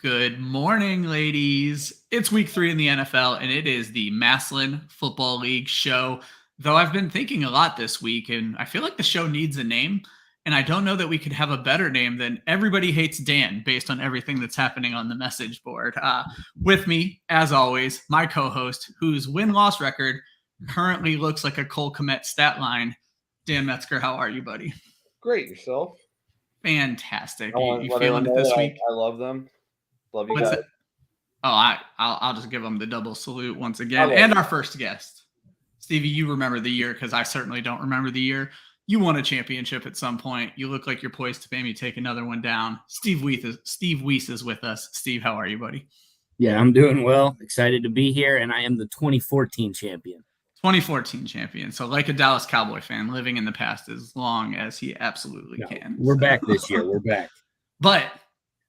Good morning, ladies. It's week 3 in the NFL, and it is the Maslin Football League show. Though I've been thinking a lot this week, and I feel like the show needs a name, and I don't know that we could have a better name than Everybody Hates Dan based on everything that's happening on the message board. With me, as always, my co-host, whose win-loss record currently looks like a Cole Kmet stat line. Dan Metzger, how are you, buddy? Great, yourself? Fantastic. You feeling it this week? I love them. Love you What's guys. it? Oh, I'll just give them the double salute once again. And our first guest, Stevie. You remember the year because I certainly don't remember the year. You won a championship at some point. You look like you're poised to maybe take another one down. Steve Weiss is with us. Steve, how are you, buddy? Yeah, I'm doing well. Excited to be here, and I am the 2014 champion. 2014 champion. So like a Dallas Cowboy fan, living in the past as long as he absolutely can. We're back this year. We're back. But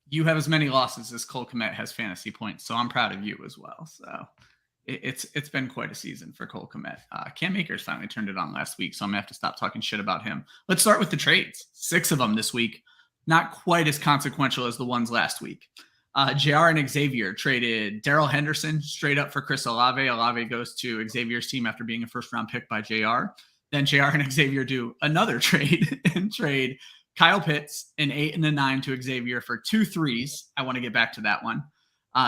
you have as many losses as Cole Kmet has fantasy points, so I'm proud of you as well. So it's been quite a season for Cole Kmet. Cam Akers finally turned it on last week, so I'm going to have to stop talking shit about him. Let's start with the trades. 6 of them this week. Not quite as consequential as the ones last week. JR and Xavier traded Darrell Henderson straight up for Chris Olave. Olave goes to Xavier's team after being a first-round pick by JR. Then JR and Xavier do another trade and trade Kyle Pitts, an 8 and a 9 to Xavier for 2 threes. I want to get back to that one.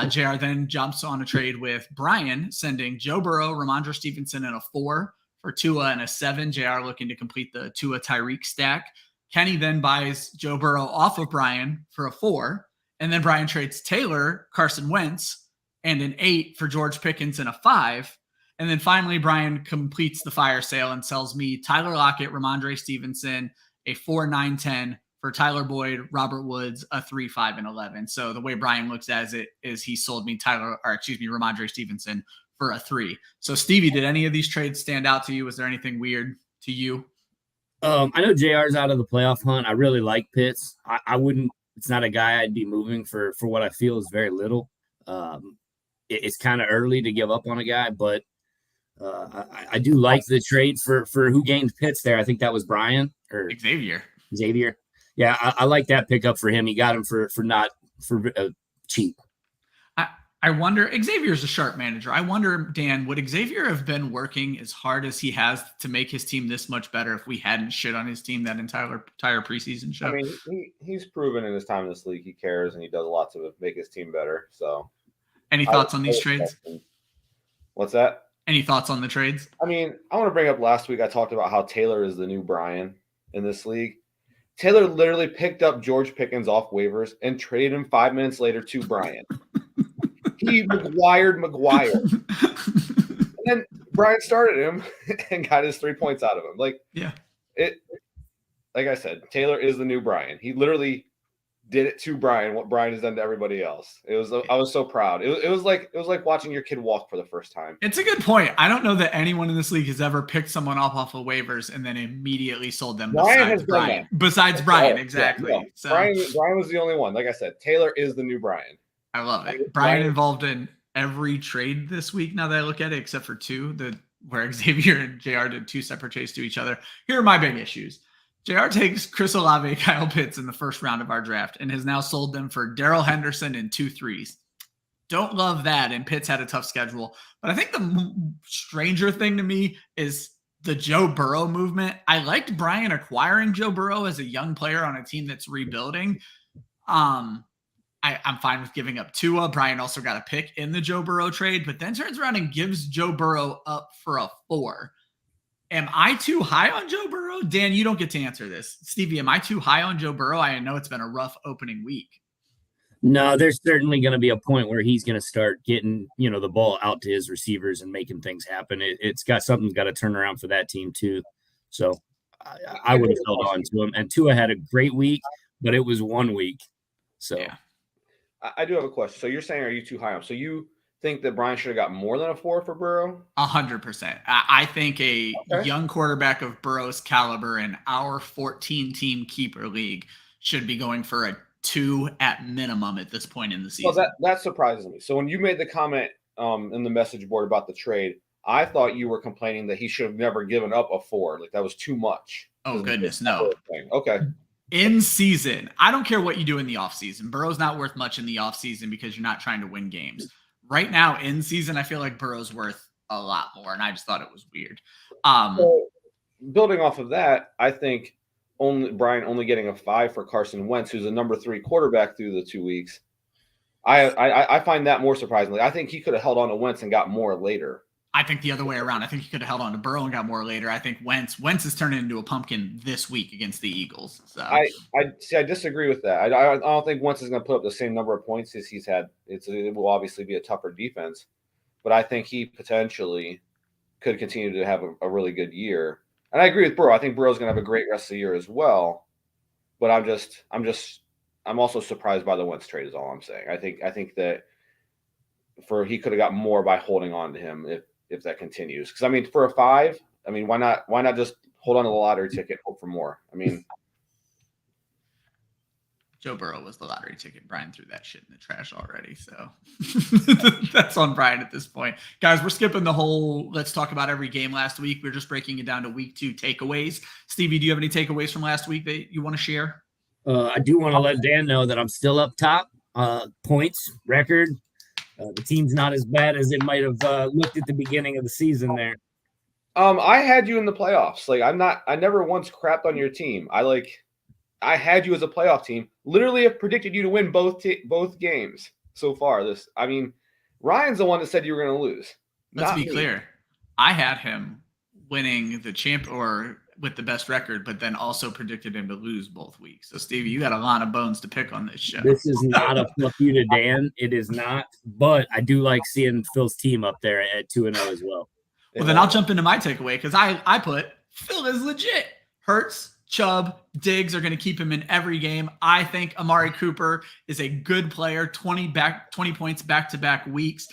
JR then jumps on a trade with Brian, sending Joe Burrow, Ramondre Stevenson, and a 4 for Tua and a 7. JR looking to complete the Tua Tyreek stack. Kenny then buys Joe Burrow off of Brian for a 4. And then Brian trades Taylor, Carson Wentz, and an 8 for George Pickens and a 5. And then finally, Brian completes the fire sale and sells me Tyler Lockett, Ramondre Stevenson, a 4, 9, 10 for Tyler Boyd, Robert Woods, a 3, 5, and 11. So the way Brian looks at it is he sold me Ramondre Stevenson for a 3. So Stevie, did any of these trades stand out to you? Was there anything weird to you? I know JR's out of the playoff hunt. I really like Pitts. I wouldn't. It's not a guy I'd be moving for what I feel is very little. It's kind of early to give up on a guy, but I do like the trade for who gained Pitts there. I think that was Brian or Xavier. Yeah, I like that pickup for him. He got him for cheap. I wonder, Xavier's a sharp manager. I wonder, Dan, would Xavier have been working as hard as he has to make his team this much better if we hadn't shit on his team that entire preseason show? I mean, he's proven in his time in this league he cares and he does a lot to make his team better. So, any thoughts on these trades? What's that? Any thoughts on the trades? I mean, I want to bring up last week I talked about how Taylor is the new Brian in this league. Taylor literally picked up George Pickens off waivers and traded him 5 minutes later to Brian. He McGuire. And then Brian started him and got his 3 points out of him. Like I said, Taylor is the new Brian. He literally did it to Brian, what Brian has done to everybody else. I was so proud. It was like watching your kid walk for the first time. It's a good point. I don't know that anyone in this league has ever picked someone off of waivers and then immediately sold them. Besides Brian, exactly. Yeah. So Brian was the only one. Like I said, Taylor is the new Brian. I love it. Brian involved in every trade this week, now that I look at it, except for 2, where Xavier and JR did 2 separate trades to each other. Here are my big issues. JR takes Chris Olave, Kyle Pitts in the first round of our draft and has now sold them for Darrell Henderson and 2 threes. Don't love that, and Pitts had a tough schedule. But I think the stranger thing to me is the Joe Burrow movement. I liked Brian acquiring Joe Burrow as a young player on a team that's rebuilding. I'm fine with giving up Tua. Brian also got a pick in the Joe Burrow trade, but then turns around and gives Joe Burrow up for a 4. Am I too high on Joe Burrow? Dan, you don't get to answer this. Stevie, am I too high on Joe Burrow? I know it's been a rough opening week. No, there's certainly going to be a point where he's going to start getting, the ball out to his receivers and making things happen. Something's got to turn around for that team too. So I would have held on to him. And Tua had a great week, but it was 1 week. So yeah. I do have a question. So you're saying, are you too high on? So you think that Brian should have got more than a 4 for Burrow? 100%. I think a young quarterback of Burrow's caliber in our 14-team keeper league should be going for a 2 at minimum at this point in the season. Well, that surprises me. So when you made the comment in the message board about the trade, I thought you were complaining that he should have never given up a 4. Like that was too much. Oh, goodness, no. Okay. In season, I don't care what you do in the offseason. Burrow's not worth much in the offseason because you're not trying to win games. Right now, in season, I feel like Burrow's worth a lot more, and I just thought it was weird. So, building off of that, I think Brian only getting a 5 for Carson Wentz, who's a number 3 quarterback through the 2 weeks. I find that more surprisingly. I think he could have held on to Wentz and got more later. I think the other way around. I think he could have held on to Burrow and got more later. I think Wentz is turning into a pumpkin this week against the Eagles. So I disagree with that. I don't think Wentz is going to put up the same number of points as he's had. It will obviously be a tougher defense, but I think he potentially could continue to have a really good year. And I agree with Burrow. I think Burrow's going to have a great rest of the year as well. But I'm also surprised by the Wentz trade is all I'm saying. I think that he could have got more by holding on to him if that continues. Because I mean, for a 5, I mean, why not just hold on to the lottery ticket, hope for more? I mean, Joe Burrow was the lottery ticket. Brian threw that shit in the trash already. So that's on Brian at this point. Guys, we're skipping the whole let's talk about every game last week. We're just breaking it down to week 2 takeaways. Stevie, do you have any takeaways from last week that you want to share? I do want to let Dan know that I'm still up top. Points, record. The team's not as bad as it might have looked at the beginning of the season there. I had you in the playoffs. Like I never once crapped on your team. I had you as a playoff team. Literally have predicted you to win both games so far. Ryan's the one that said you were going to lose. Let's be clear. I had him winning the champ or with the best record, but then also predicted him to lose both weeks. So Stevie, you got a lot of bones to pick on this show. This is not a fuck you to Dan. It is not, but I do like seeing Phil's team up there at 2-0 as well. Well, then I'll jump into my takeaway because I put Phil is legit. Hurts, Chubb, Diggs are going to keep him in every game. I think Amari Cooper is a good player, 20 points back-to-back weeks.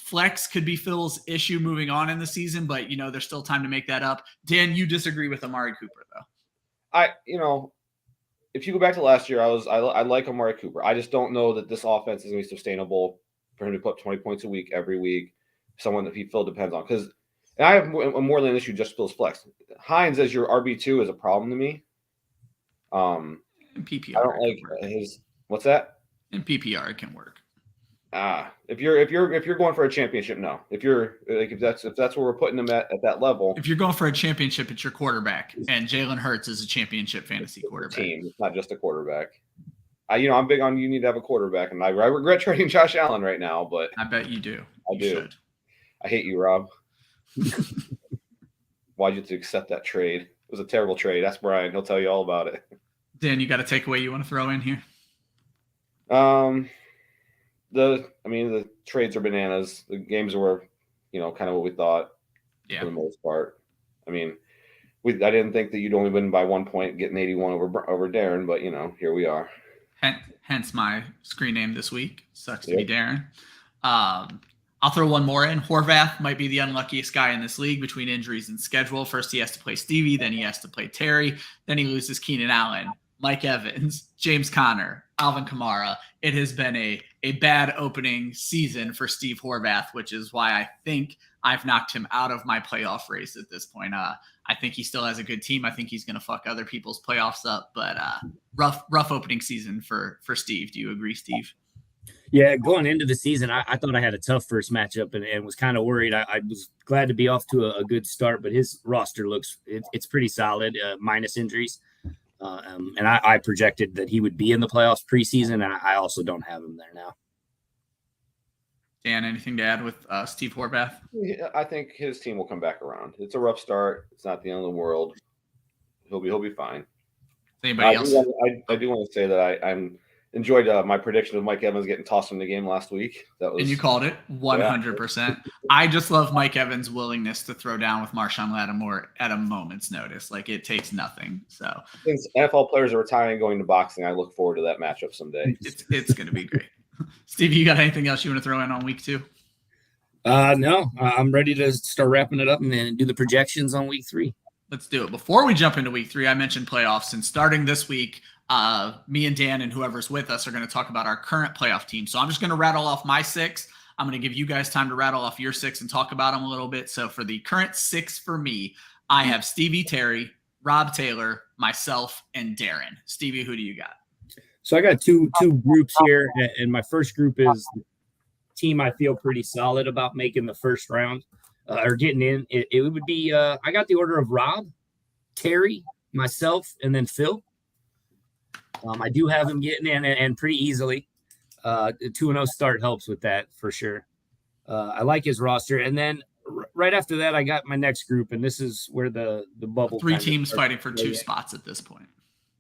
Flex could be Phil's issue moving on in the season, but there's still time to make that up. Dan, you disagree with Amari Cooper though. If you go back to last year, I like Amari Cooper. I just don't know that this offense is going to be sustainable for him to put 20 points a week every week. Someone that Phil depends on and I have more than an issue just Phil's flex. Hines as your RB2 is a problem to me. In PPR, I don't like his. What's that? In PPR, it can work. If you're going for a championship, no. If that's where we're putting them at that level. If you're going for a championship, it's your quarterback, and Jalen Hurts is a championship fantasy quarterback. Team, it's not just a quarterback. I'm big on you need to have a quarterback, and I regret trading Josh Allen right now, but I bet you do. I do. Should. I hate you, Rob. Why'd you have to accept that trade? It was a terrible trade. Ask Brian; he'll tell you all about it. Dan, you got a takeaway you want to throw in here? The trades are bananas. The games were, kind of what we thought for the most part. I didn't think that you'd only win by 1 point, getting 81 over Darren, but here we are. Hence my screen name this week. Sucks to be Darren. I'll throw one more in. Horvath might be the unluckiest guy in this league between injuries and schedule. First, he has to play Stevie, then he has to play Terry, then he loses Keenan Allen, Mike Evans, James Conner, Alvin Kamara. It has been a bad opening season for Steve Horvath, which is why I think I've knocked him out of my playoff race at this point. I think he still has a good team. I think he's going to fuck other people's playoffs up, but rough opening season for Steve. Do you agree, Steve? Yeah, going into the season, I thought I had a tough first matchup and was kind of worried. I was glad to be off to a good start, but his roster it's pretty solid, minus injuries. And I projected that he would be in the playoffs preseason, and I also don't have him there now. Dan, anything to add with Steve Horvath? Yeah, I think his team will come back around. It's a rough start. It's not the end of the world. He'll be fine. Anybody else? I do want to say that I'm enjoyed my prediction of Mike Evans getting tossed from the game last week. And you called it 100%. Yeah. I just love Mike Evans' willingness to throw down with Marshawn Lattimore at a moment's notice. Like, it takes nothing. So since NFL players are retiring and going to boxing, I look forward to that matchup someday. It's going to be great. Stevie, you got anything else you want to throw in on week 2? No, I'm ready to start wrapping it up and then do the projections on week 3. Let's do it. Before we jump into week 3, I mentioned playoffs, and starting this week, me and Dan and whoever's with us are going to talk about our current playoff team. So I'm just going to rattle off my 6. I'm going to give you guys time to rattle off your 6 and talk about them a little bit. So for the current 6 for me, I have Stevie, Terry, Rob Taylor, myself, and Darren. Stevie, who do you got? So I got two groups here, and my first group is the team I feel pretty solid about making the first round or getting in. It would be I got the order of Rob, Terry, myself, and then Phil. I do have him getting in and pretty easily. The 2-0 start helps with that for sure. I like his roster, and then right after that, I got my next group, and this is where the bubble. 3 teams fighting for 2 spots at this point.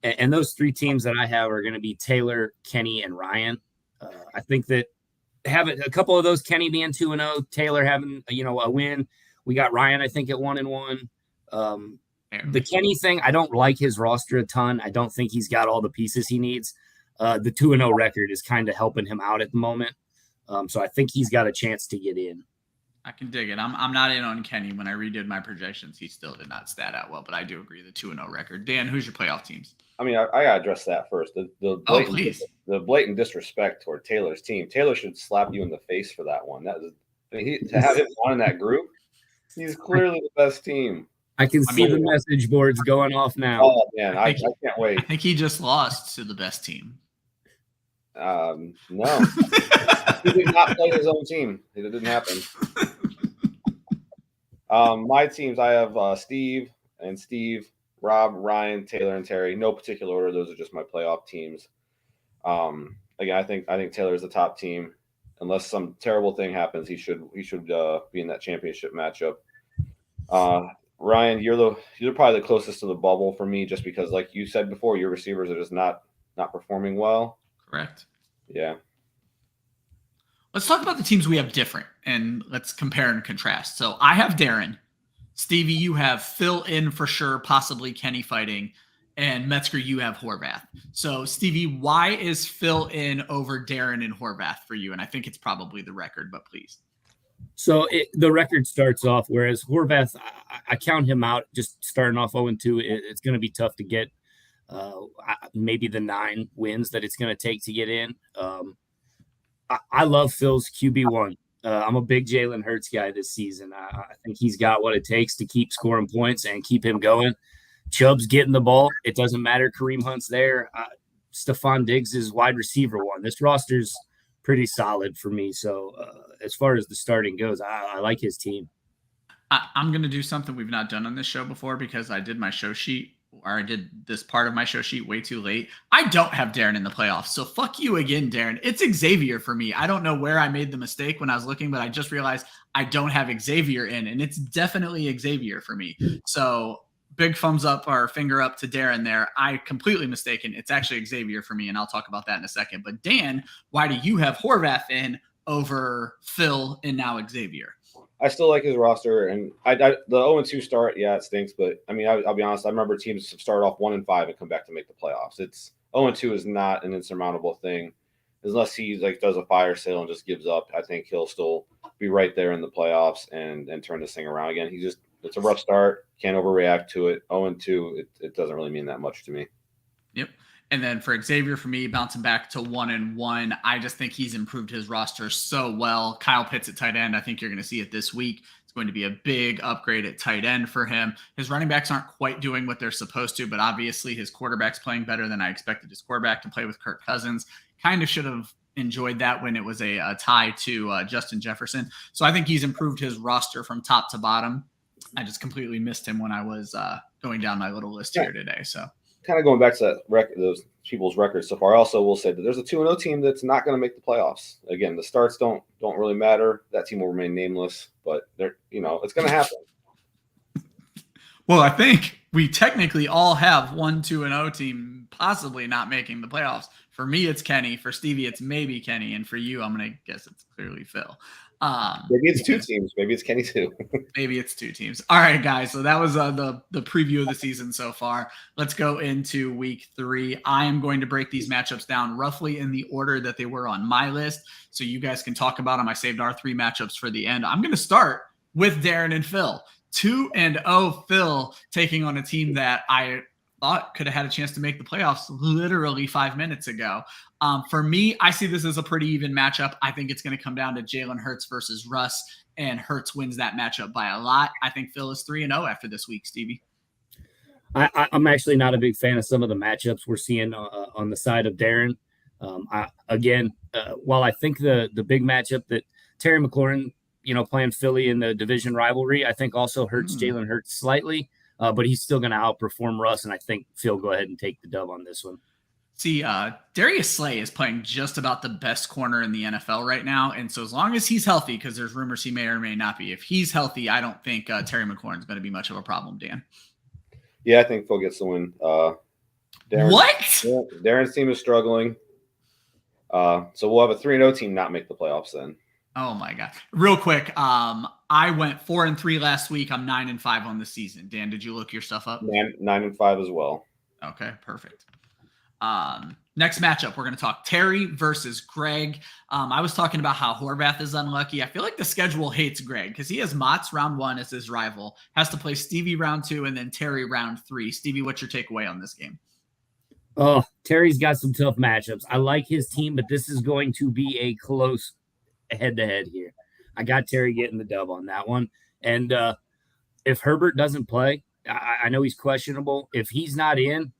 And those 3 teams that I have are going to be Taylor, Kenny, and Ryan. I think that having a couple of those, Kenny being 2-0, Taylor having a win. We got Ryan, I think, at 1-1. The Kenny thing, I don't like his roster a ton. I don't think he's got all the pieces he needs. The 2-0 record is kind of helping him out at the moment. So I think he's got a chance to get in. I can dig it. I'm not in on Kenny. When I redid my projections, he still did not stat out well, but I do agree the 2-0 record. Dan, who's your playoff teams? I mean, I gotta address that first. The blatant disrespect toward Taylor's team. Taylor should slap you in the face for that one. To have him on in that group, he's clearly the best team. I can see the message boards going off now. Oh man, I can't wait. I think he just lost to the best team. No, he did not play his own team. It didn't happen. My teams, I have Steve, Rob, Ryan, Taylor, and Terry. No particular order. Those are just my playoff teams. Again, I think Taylor is the top team. Unless some terrible thing happens, he should be in that championship matchup. Ryan, you're probably the closest to the bubble for me, just because, like you said before, your receivers are just not performing well. Correct. Yeah. Let's talk about the teams we have different, and let's compare and contrast. So I have Darren. Stevie, you have Phil in for sure, possibly Kenny fighting, and Metzger, you have Horvath. So, Stevie, why is Phil in over Darren and Horvath for you? And I think it's probably the record, but please. So the record starts off, whereas Horvath, I count him out just starting off 0-2. It's going to be tough to get maybe the 9 wins that it's going to take to get in. I love Phil's QB1. I'm a big Jalen Hurts guy this season. I think he's got what it takes to keep scoring points and keep him going. Chubb's getting the ball. It doesn't matter. Kareem Hunt's there. Stephon Diggs is wide receiver 1. This roster's pretty solid for me. So as far as the starting goes, I like his team. I'm going to do something we've not done on this show before because I did my show sheet, or I did this part of my show sheet way too late. I don't have Darren in the playoffs. So fuck you again, Darren. It's Xavier for me. I don't know where I made the mistake when I was looking, but I just realized I don't have Xavier in, and it's definitely Xavier for me. So big thumbs up or finger up to Darren there. I completely mistaken. It's actually Xavier for me, and I'll talk about that in a second. But Dan, why do you have Horvath in over Phil and now Xavier? I still like his roster, and the 0-2 start, yeah, it stinks. But I mean, I'll be honest. I remember teams start off 1-5 and come back to make the playoffs. It's 0-2 is not an insurmountable thing, unless he does a fire sale and just gives up. I think he'll still be right there in the playoffs and turn this thing around again. It's a rough start. Can't overreact to it. 0-2, it doesn't really mean that much to me. Yep. And then for Xavier, for me, bouncing back to 1-1, I just think he's improved his roster so well. Kyle Pitts at tight end, I think you're going to see it this week. It's going to be a big upgrade at tight end for him. His running backs aren't quite doing what they're supposed to, but obviously his quarterback's playing better than I expected his quarterback to play with Kirk Cousins. Kind of should have enjoyed that when it was a tie to Justin Jefferson. So I think he's improved his roster from top to bottom. I just completely missed him when I was going down my little list here today. So kind of going back to those people's records so far, I also will say that there's a 2-0 team that's not going to make the playoffs. Again, the starts don't really matter. That team will remain nameless, but it's going to happen. Well, I think we technically all have 1-2-0 team possibly not making the playoffs. For me, it's Kenny. For Stevie, it's maybe Kenny. And for you, I'm going to guess it's clearly Phil. Maybe it's 2 teams. Maybe it's Kenny too. Maybe it's 2 teams. All right, guys. So that was the preview of the season so far. Let's go into week 3. I am going to break these matchups down roughly in the order that they were on my list, so you guys can talk about them. I saved our 3 matchups for the end. I'm going to start with Darren and Phil. 2-0 Phil taking on a team that I thought could have had a chance to make the playoffs literally 5 minutes ago. For me, I see this as a pretty even matchup. I think it's going to come down to Jalen Hurts versus Russ, and Hurts wins that matchup by a lot. I think Phil is 3-0 after this week, Stevie. I'm actually not a big fan of some of the matchups we're seeing on the side of Darren. While I think the big matchup that Terry McLaurin, playing Philly in the division rivalry, I think also hurts Jalen Hurts slightly, but he's still going to outperform Russ, and I think Phil go ahead and take the dub on this one. See, Darius Slay is playing just about the best corner in the NFL right now, and so as long as he's healthy, because there's rumors he may or may not be, if he's healthy, I don't think Terry McLaurin's going to be much of a problem, Dan. Yeah, I think Phil gets the win. Darren's team is struggling. So we'll have a 3-0 team not make the playoffs then. Oh my God. Real quick. I went 4-3 last week. I'm 9-5 on the season. Dan, did you look your stuff up? 9-5 as well. Okay, perfect. Next matchup, we're going to talk Terry versus Greg. I was talking about how Horvath is unlucky. I feel like the schedule hates Greg because he has Mott's round 1 as his rival, has to play Stevie round 2, and then Terry round 3. Stevie, what's your takeaway on this game? Oh, Terry's got some tough matchups. I like his team, but this is going to be a close head-to-head here. I got Terry getting the dub on that one. And if Herbert doesn't play, I know he's questionable. If he's not in,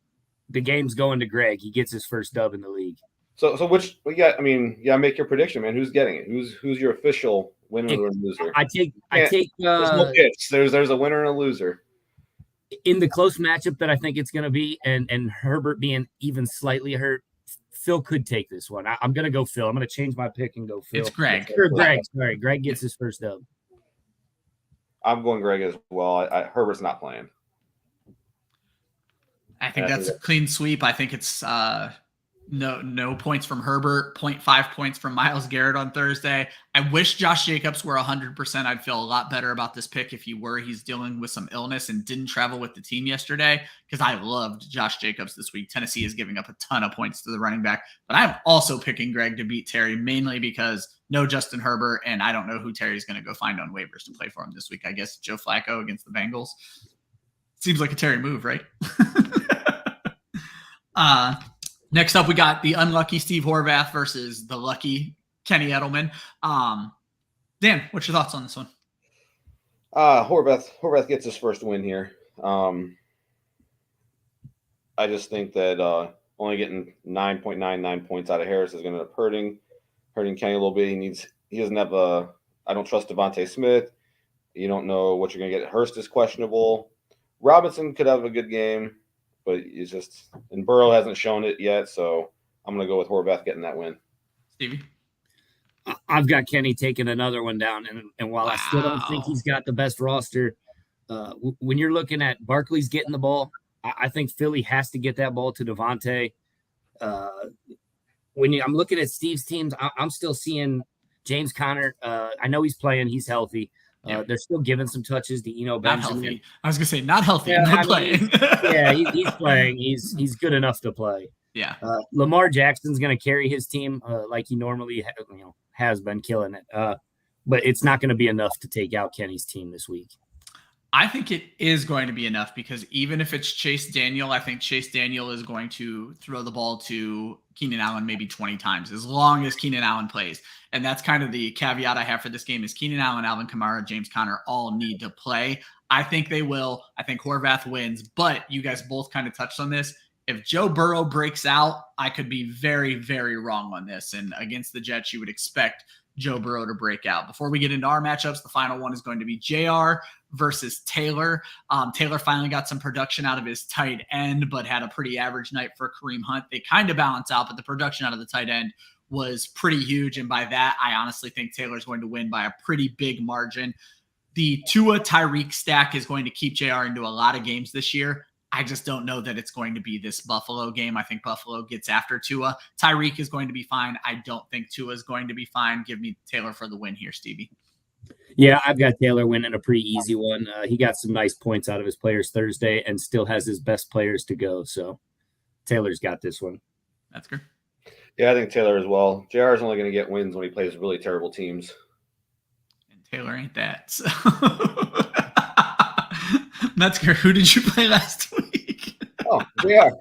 the game's going to Greg. He gets his first dub in the league. So which we got? I mean, yeah, make your prediction, man. Who's getting it? Who's your official winner or loser? I take. There's no pitch. There's a winner and a loser. In the close matchup that I think it's going to be, and Herbert being even slightly hurt, Phil could take this one. I'm going to go Phil. I'm going to change my pick and go Phil. It's Greg. Or Greg. Sorry, Greg gets his first dub. I'm going Greg as well. Herbert's not playing. I think that's a clean sweep. I think it's no points from Herbert, 0.5 points from Myles Garrett on Thursday. I wish Josh Jacobs were 100%. I'd feel a lot better about this pick if he were. He's dealing with some illness and didn't travel with the team yesterday because I loved Josh Jacobs this week. Tennessee is giving up a ton of points to the running back, but I'm also picking Greg to beat Terry mainly because no Justin Herbert, and I don't know who Terry's going to go find on waivers to play for him this week. I guess Joe Flacco against the Bengals. Seems like a Terry move, right? Next up, we got the unlucky Steve Horvath versus the lucky Kenny Edelman. Dan, what's your thoughts on this one? Horvath gets his first win here. I just think that only getting 9.99 points out of Harris is going to end up hurting Kenny a little bit. He doesn't have I don't trust Devontae Smith. You don't know what you're going to get. Hurst is questionable. Robinson could have a good game, but it's just, and Burrow hasn't shown it yet, so I'm going to go with Horvath getting that win. Stevie? I've got Kenny taking another one down, and while I still don't think he's got the best roster, when you're looking at Barkley's getting the ball, I think Philly has to get that ball to Devontae. I'm looking at Steve's teams, I'm still seeing James Conner. I know he's playing, he's healthy. They're still giving some touches to Benjamin. Not healthy. I was gonna say not healthy. Yeah, not playing. He's playing. He's good enough to play. Yeah. Lamar Jackson's gonna carry his team like he normally has been, killing it. But it's not going to be enough to take out Kenny's team this week. I think it is going to be enough because even if it's Chase Daniel, I think Chase Daniel is going to throw the ball to Keenan Allen maybe 20 times as long as Keenan Allen plays. And that's kind of the caveat I have for this game is Keenan Allen, Alvin Kamara, James Conner all need to play. I think they will. I think Horvath wins, but you guys both kind of touched on this. If Joe Burrow breaks out, I could be very, very wrong on this. And against the Jets, you would expect Joe Burrow to break out. Before we get into our matchups, the final one is going to be JR versus Taylor. Taylor finally got some production out of his tight end, but had a pretty average night for Kareem Hunt. They kind of balance out, but the production out of the tight end was pretty huge. And by that, I honestly think Taylor's going to win by a pretty big margin. The Tua Tyreek stack is going to keep JR into a lot of games this year. I just don't know that it's going to be this Buffalo game. I think Buffalo gets after Tua. Tyreek is going to be fine. I don't think Tua is going to be fine. Give me Taylor for the win here, Stevie. Yeah, I've got Taylor winning a pretty easy one. He got some nice points out of his players Thursday and still has his best players to go. So Taylor's got this one. That's good. Yeah, I think Taylor as well. JR is only going to get wins when he plays really terrible teams. And Taylor ain't that. So. Metzger, who did you play last week? Oh, JR.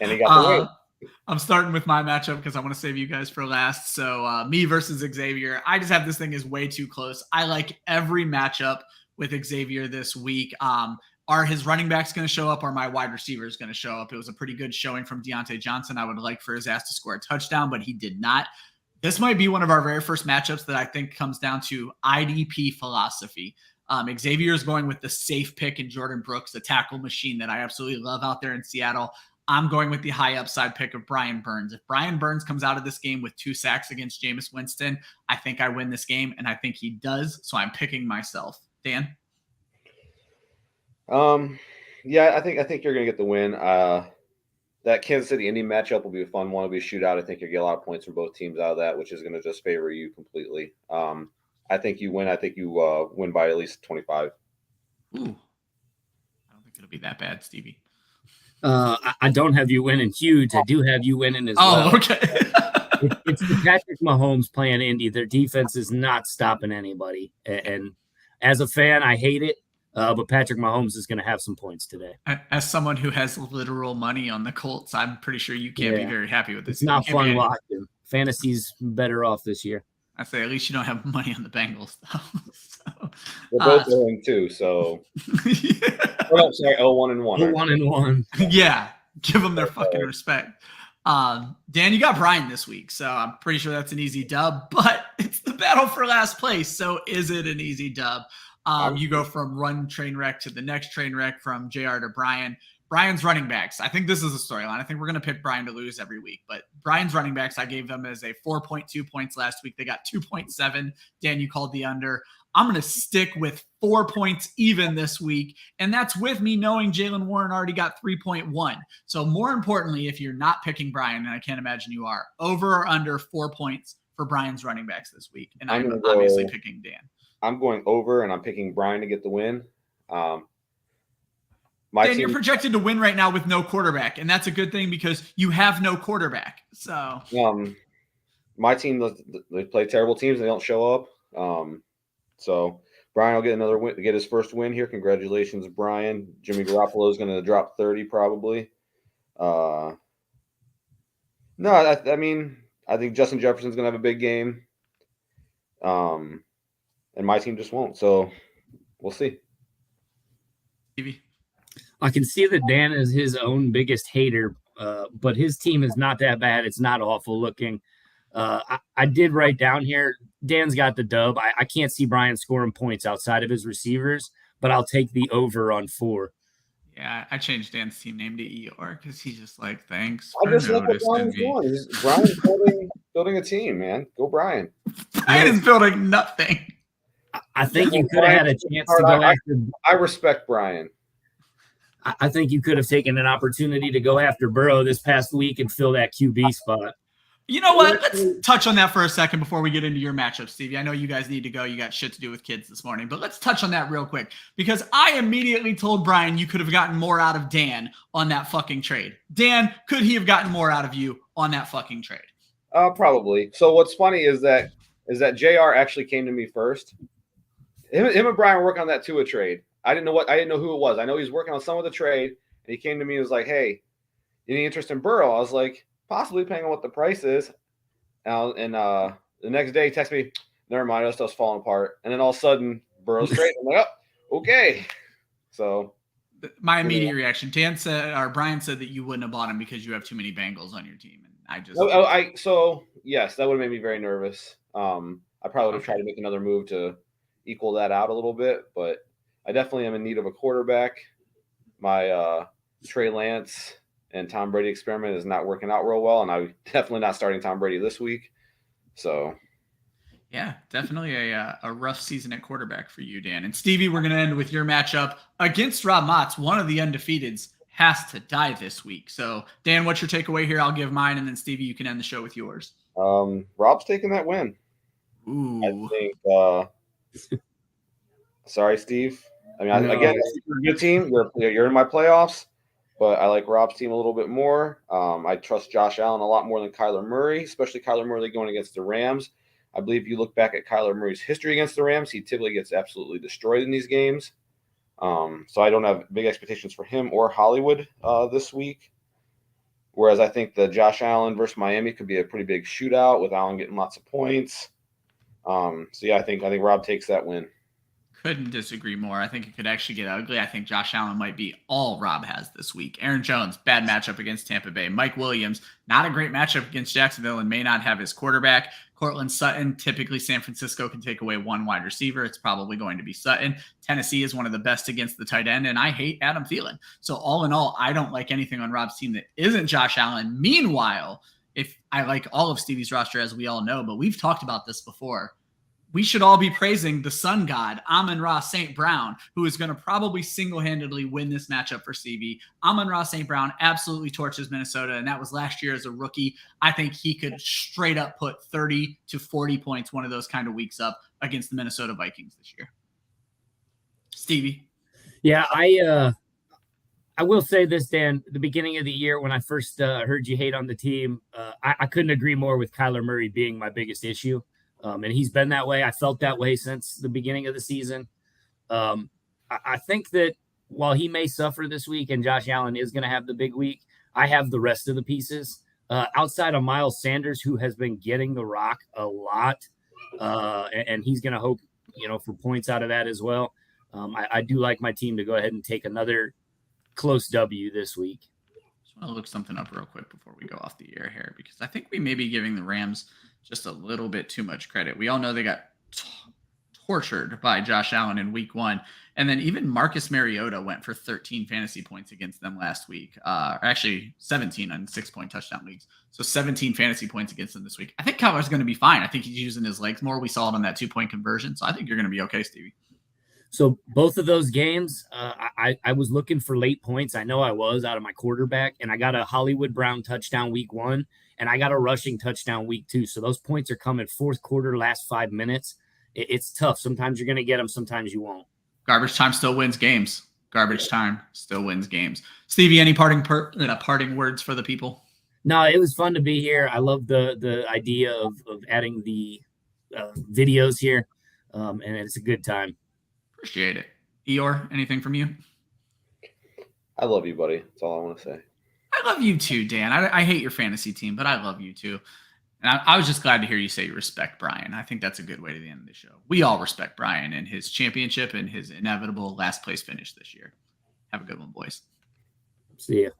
And he got the win. I'm starting with my matchup because I want to save you guys for last. So me versus Xavier. I just have this thing is way too close. I like every matchup with Xavier this week. Are his running backs going to show up? Or my wide receivers going to show up? It was a pretty good showing from Deontay Johnson. I would like for his ass to score a touchdown, but he did not. This might be one of our very first matchups that I think comes down to IDP philosophy. Xavier is going with the safe pick in Jordan Brooks, the tackle machine that I absolutely love out there in Seattle. I'm going with the high upside pick of Brian Burns. If Brian Burns comes out of this game with 2 sacks against Jameis Winston, I think I win this game, and I think he does. So I'm picking myself. Dan? Yeah, I think you're gonna get the win. That Kansas City Indy matchup will be a fun one. It'll be a shootout. I think you'll get a lot of points from both teams out of that, which is going to just favor you completely. I think you win. I think you win by at least 25. Ooh. I don't think it'll be that bad, Stevie. I don't have you winning huge. I do have you winning as well. Oh, okay. It's the Patrick Mahomes playing Indy. Their defense is not stopping anybody. And as a fan, I hate it. But Patrick Mahomes is going to have some points today. As someone who has literal money on the Colts, I'm pretty sure you can't be very happy with this. It's not fun watching. Fantasy's better off this year. I say at least you don't have money on the Bengals, though. So, we're both 0-2, so. Yeah. Oh, sorry, 0-1-1. 1-1. Yeah, give them their fucking respect. Dan, you got Brian this week, so I'm pretty sure that's an easy dub, but it's the battle for last place, so is it an easy dub? You go from one train wreck to the next train wreck, from JR to Brian. Brian's running backs. I think this is a storyline. I think we're going to pick Brian to lose every week, but Brian's running backs, I gave them as a 4.2 points last week. They got 2.7. Dan, you called the under. I'm going to stick with 4 points even this week, and that's with me knowing Jaylen Warren already got 3.1. So more importantly, if you're not picking Brian, and I can't imagine you are, over or under 4 points for Brian's running backs this week. And I'm obviously picking Dan. I'm going over, and I'm picking Brian to get the win. Dan, you're projected to win right now with no quarterback, and that's a good thing because you have no quarterback. So, my team, they play terrible teams. They don't show up. So Brian will get another win, get his first win here. Congratulations, Brian. Jimmy Garoppolo is going to drop 30 probably. No, I mean, I think Justin Jefferson's going to have a big game. And my team just won't. So we'll see. Stevie? I can see that Dan is his own biggest hater, but his team is not that bad. It's not awful looking. I did write down here, Dan's got the dub. I can't see Brian scoring points outside of his receivers, but I'll take the over on 4. Yeah, I changed Dan's team name to ER because he's just like, thanks I just look what Brian's doing. Brian's building a team, man. Go Brian. Brian is building nothing. I think you could have had a chance to go after. I respect Brian. I think you could have taken an opportunity to go after Burrow this past week and fill that QB spot. You know what? Let's touch on that for a second before we get into your matchup, Stevie. I know you guys need to go. You got shit to do with kids this morning, but let's touch on that real quick because I immediately told Brian you could have gotten more out of Dan on that fucking trade. Dan, could he have gotten more out of you on that fucking trade? Probably. So what's funny is that JR actually came to me first. Him and Brian were working on that Tua trade. I didn't know who it was. I know he's working on some of the trade, and he came to me and was like, "Hey, any interest in Burrow?" I was like, "Possibly, depending on what the price is." And the next day, he texted me, "Never mind, that stuff's falling apart." And then all of a sudden, Burrow's straight. I'm like, "Oh, okay." So my immediate reaction, Brian said that you wouldn't have bought him because you have too many Bengals on your team, and I just so yes, that would have made me very nervous. I probably would have tried to make another move to equal that out a little bit, but I definitely am in need of a quarterback. My Trey Lance and Tom Brady experiment is not working out real well, and I'm definitely not starting Tom Brady this week. So, yeah, definitely a rough season at quarterback for you, Dan. And Stevie, we're going to end with your matchup against Rob Motz. One of the undefeateds has to die this week. So, Dan, what's your takeaway here? I'll give mine, and then Stevie, you can end the show with yours. Rob's taking that win. Ooh. I think. Sorry, Steve. I mean, again, you're a good team. You're in my playoffs, but I like Rob's team a little bit more. I trust Josh Allen a lot more than Kyler Murray, especially Kyler Murray going against the Rams. I believe if you look back at Kyler Murray's history against the Rams, he typically gets absolutely destroyed in these games. So I don't have big expectations for him or Hollywood this week. Whereas I think the Josh Allen versus Miami could be a pretty big shootout with Allen getting lots of points. So yeah, I think Rob takes that win. Couldn't disagree more. I think it could actually get ugly. I think Josh Allen might be all Rob has this week. Aaron Jones, bad matchup against Tampa Bay. Mike Williams, not a great matchup against Jacksonville and may not have his quarterback. Cortland Sutton, typically San Francisco can take away one wide receiver. It's probably going to be Sutton. Tennessee is one of the best against the tight end, and I hate Adam Thielen. So all in all, I don't like anything on Rob's team that isn't Josh Allen. Meanwhile, if I like all of Stevie's roster, as we all know, but we've talked about this before, we should all be praising the sun god, Amon-Ra St. Brown, who is going to probably single-handedly win this matchup for Stevie. Amon-Ra St. Brown absolutely torches Minnesota, and that was last year as a rookie. I think he could straight up put 30 to 40 points, one of those kind of weeks up against the Minnesota Vikings this year. Stevie. Yeah, I will say this, Dan. The beginning of the year when I first heard you hate on the team, I couldn't agree more with Kyler Murray being my biggest issue. And he's been that way. I felt that way since the beginning of the season. I think that while he may suffer this week and Josh Allen is going to have the big week, I have the rest of the pieces. Outside of Miles Sanders, who has been getting the rock a lot, and he's going to hope, for points out of that as well. I do like my team to go ahead and take another close W this week. Just want to look something up real quick before we go off the air here, because I think we may be giving the Rams just a little bit too much credit. We all know they got tortured by Josh Allen in week 1. And then even Marcus Mariota went for 13 fantasy points against them last week. Actually 17 on 6-point touchdown leagues. So 17 fantasy points against them this week. I think Kyler's going to be fine. I think he's using his legs more. We saw it on that 2-point conversion. So I think you're going to be okay, Stevie. So both of those games, I was looking for late points. I know I was out of my quarterback, and I got a Hollywood Brown touchdown week 1, and I got a rushing touchdown week 2. So those points are coming fourth quarter, last 5 minutes. It's tough. Sometimes you're going to get them. Sometimes you won't. Garbage time still wins games. Garbage time still wins games. Stevie, any parting words for the people? No, it was fun to be here. I love the idea of adding the videos here, and it's a good time. Appreciate it. Eeyore, anything from you? I love you, buddy. That's all I want to say. I love you too, Dan. I hate your fantasy team, but I love you too. And I was just glad to hear you say you respect Brian. I think that's a good way to the end of the show. We all respect Brian and his championship and his inevitable last place finish this year. Have a good one, boys. See ya.